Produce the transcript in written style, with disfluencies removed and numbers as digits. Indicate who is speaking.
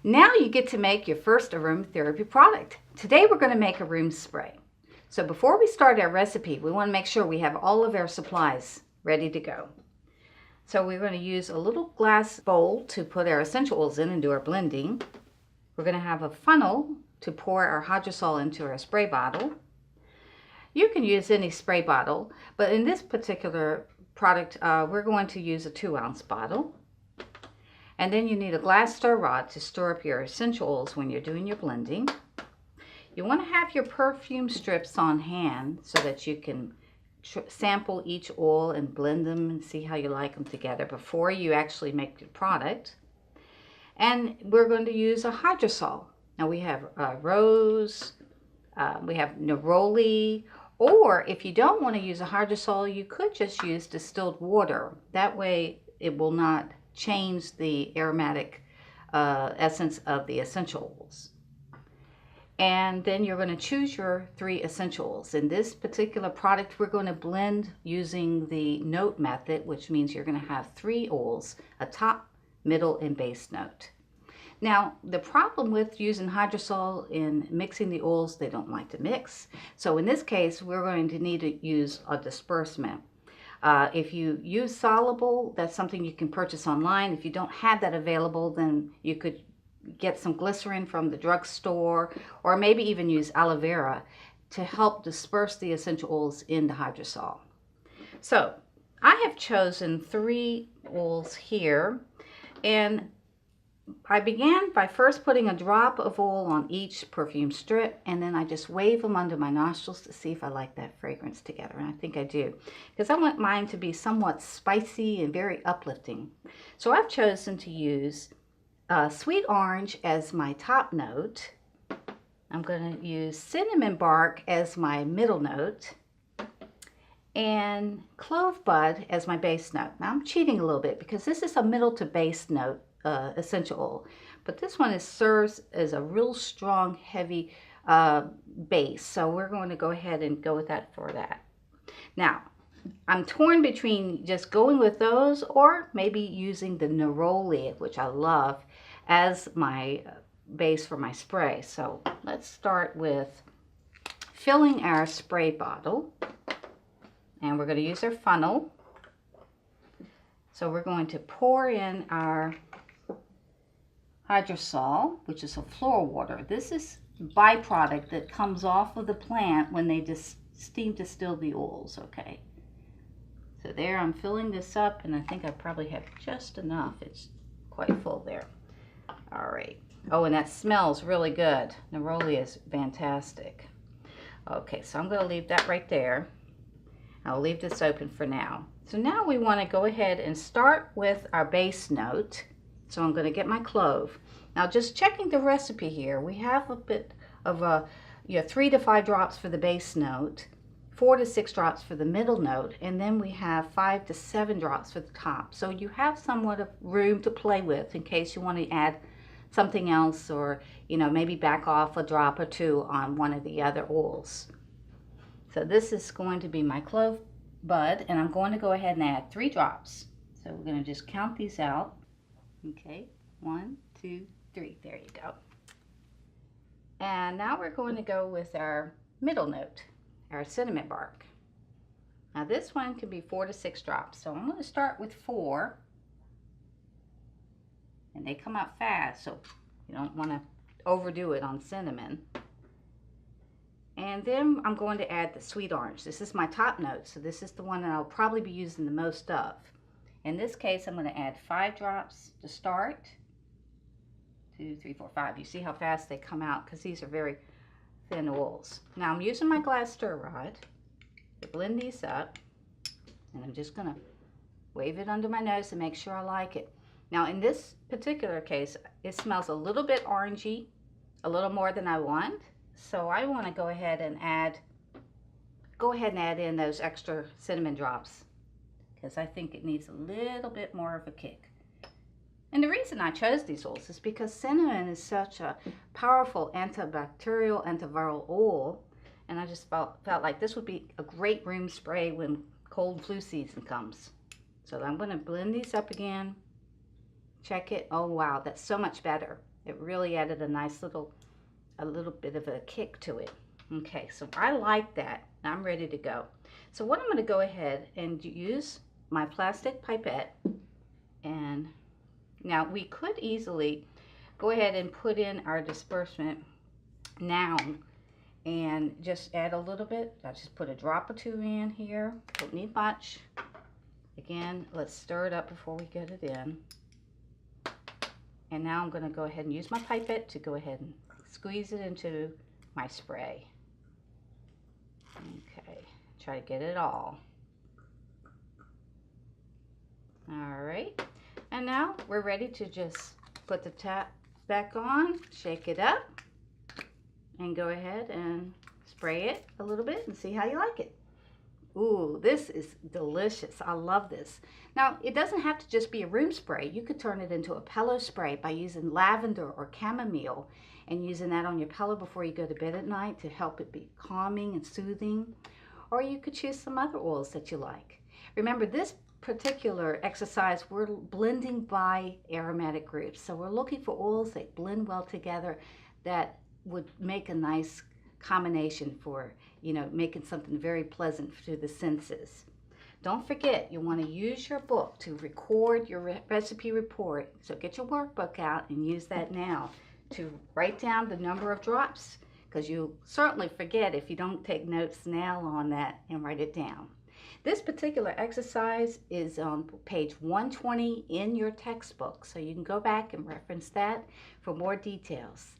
Speaker 1: Now you get to make your first aromatherapy product. Today we're going to make a room spray. So before we start our recipe, we want to make sure we have all of our supplies ready to go. So we're going to use a little glass bowl to put our essential oils in and do our blending. We're going to have a funnel to pour our hydrosol into our spray bottle. You can use any spray bottle, but in this particular product, we're going to use a 2-ounce bottle. And then you need a glass stir rod to stir up your essential oils when you're doing your blending. You want to have your perfume strips on hand so that you can sample each oil and blend them and see how you like them together before you actually make the product. And we're going to use a hydrosol. Now we have rose, we have neroli, or if you don't want to use a hydrosol, you could just use distilled water. That way it will not change the aromatic essence of the essential oils. And then you're going to choose your 3 essential oils. In this particular product, we're going to blend using the note method, which means you're going to have 3 oils, a top, middle, and base note. Now, the problem with using hydrosol in mixing the oils, they don't like to mix. So in this case, we're going to need to use a dispersant. If you use Solubol, that's something you can purchase online. If you don't have that available, then you could get some glycerin from the drugstore, or maybe even use aloe vera to help disperse the essential oils in the hydrosol. So I have chosen 3 oils here, and I began by first putting a drop of oil on each perfume strip, and then I just wave them under my nostrils to see if I like that fragrance together, and I think I do, because I want mine to be somewhat spicy and very uplifting. So I've chosen to use sweet orange as my top note. I'm going to use cinnamon bark as my middle note, and clove bud as my base note. Now I'm cheating a little bit because this is a middle to base note essential oil, but this one serves as a real strong, heavy base. So we're going to go ahead and go with that for that. Now, I'm torn between just going with those or maybe using the neroli, which I love, as my base for my spray. So let's start with filling our spray bottle, and we're going to use our funnel. So we're going to pour in our hydrosol, which is a floral water. This is a byproduct that comes off of the plant when they steam distill the oils, okay? So there, I'm filling this up, and I think I probably have just enough. It's quite full there. All right. Oh, and that smells really good. Neroli is fantastic. Okay, so I'm going to leave that right there. I'll leave this open for now. So now we want to go ahead and start with our base note. So I'm going to get my clove. Now, just checking the recipe here, we have a bit of 3 to 5 drops for the base note, 4 to 6 drops for the middle note, and then we have 5 to 7 drops for the top. So you have somewhat of room to play with in case you want to add something else, or maybe back off a drop or 2 on one of the other oils. So this is going to be my clove bud, and I'm going to go ahead and add 3 drops. So we're going to just count these out. Okay, 1, 2, 3. There you go. And now we're going to go with our middle note, our cinnamon bark. Now this one can be 4 to 6 drops. So I'm going to start with 4. And they come out fast, so you don't want to overdo it on cinnamon. And then I'm going to add the sweet orange. This is my top note, so this is the one that I'll probably be using the most of. In this case, I'm going to add 5 drops to start. 2, 3, 4, 5. You see how fast they come out because these are very thin oils. Now I'm using my glass stir rod to blend these up, and I'm just going to wave it under my nose to make sure I like it. Now in this particular case, it smells a little bit orangey, a little more than I want. So I want to go ahead and add in those extra cinnamon drops, because I think it needs a little bit more of a kick. And the reason I chose these oils is because cinnamon is such a powerful antibacterial, antiviral oil, and I just felt like this would be a great room spray when cold flu season comes. So I'm going to blend these up again. Check it. Oh wow, that's so much better. It really added a nice little bit of a kick to it. Okay, so I like that. I'm ready to go. So what I'm going to go ahead and use my plastic pipette, and now we could easily go ahead and put in our dispersant now and just add a little bit. I just put a drop or two in here. Don't need much. Again, let's stir it up before we get it in. And now I'm going to go ahead and use my pipette to go ahead and squeeze it into my spray. Okay, try to get it all. All right, and now we're ready to just put the tap back on, shake it up, and go ahead and spray it a little bit and see how you like it. Ooh, this is delicious. I love this. Now, it doesn't have to just be a room spray. You could turn it into a pillow spray by using lavender or chamomile and using that on your pillow before you go to bed at night to help it be calming and soothing. Or you could choose some other oils that you like. Remember, this particular exercise, we're blending by aromatic groups. So we're looking for oils that blend well together that would make a nice combination for, making something very pleasant to the senses. Don't forget, you want to use your book to record your recipe report. So get your workbook out and use that now to write down the number of drops, because you'll certainly forget if you don't take notes now on that and write it down. This particular exercise is on page 120 in your textbook, so you can go back and reference that for more details.